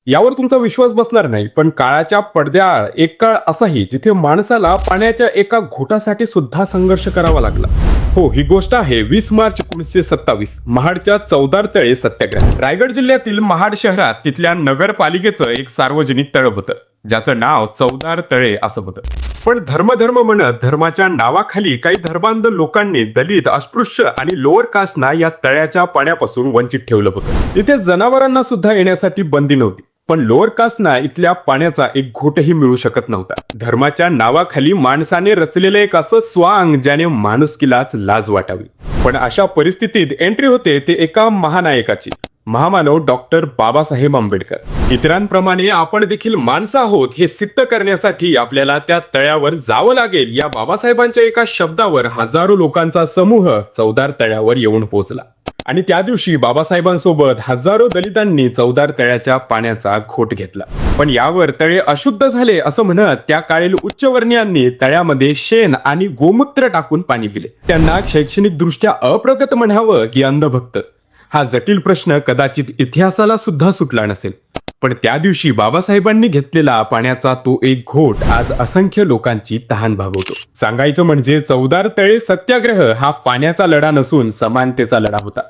यावर तुमचा विश्वास बसणार नाही, पण काळाच्या पडद्याआड एक काळ असाही जिथे माणसाला पाण्याच्या एका घोटासाठी सुद्धा संघर्ष करावा लागला. हो, ही गोष्ट आहे 20 मार्च 1927 महाडच्या चौदार तळे सत्याग्रह. रायगड जिल्ह्यातील महाड शहरात तिथल्या नगरपालिकेचं एक सार्वजनिक तळ होतं, ज्याचं नाव चौदार तळे असं होतं. पण धर्म म्हणत धर्माच्या नावाखाली काही धर्मांध लोकांनी दलित, अस्पृश्य आणि लोअर कास्टना या तळ्याच्या पाण्यापासून वंचित ठेवलं होतं. इथे जनावरांना सुद्धा येण्यासाठी बंदी नव्हती, पण लोअर कास्टना इथल्या पाण्याचा एक घोटही मिळू शकत नव्हता. धर्माच्या नावाखाली माणसाने रचलेलं एक असं स्वांग ज्याने माणुसकीलाच लाज वाटावी. पण अशा परिस्थितीत एंट्री होते ते एका महानायकाची, महामानव डॉक्टर बाबासाहेब आंबेडकर. इतरांप्रमाणे आपण देखील माणसं आहोत हे सिद्ध करण्यासाठी आपल्याला त्या तळ्यावर जावं लागेल. या बाबासाहेबांच्या एका शब्दावर हजारो लोकांचा समूह चौदार तळ्यावर येऊन पोहोचला आणि त्या दिवशी बाबासाहेबांसोबत हजारो दलितांनी चौदार तळ्याच्या पाण्याचा घोट घेतला. पण यावर तळे अशुद्ध झाले असं म्हणत त्या काळील उच्चवर्णीयांनी तळ्यामध्ये शेण आणि गोमूत्र टाकून पाणी पिले. त्यांना शैक्षणिक दृष्ट्या अप्रगत म्हणावं की अंधभक्त, हा जटिल प्रश्न कदाचित इतिहासाला सुद्धा सुटला नसेल. पण त्या दिवशी बाबासाहेबांनी घेतलेला पाण्याचा तो एक घोट आज असंख्य लोकांची तहान भागवतो. सांगायचं म्हणजे चौदार तळे सत्याग्रह हा पाण्याचा लढा नसून समानतेचा लढा होता.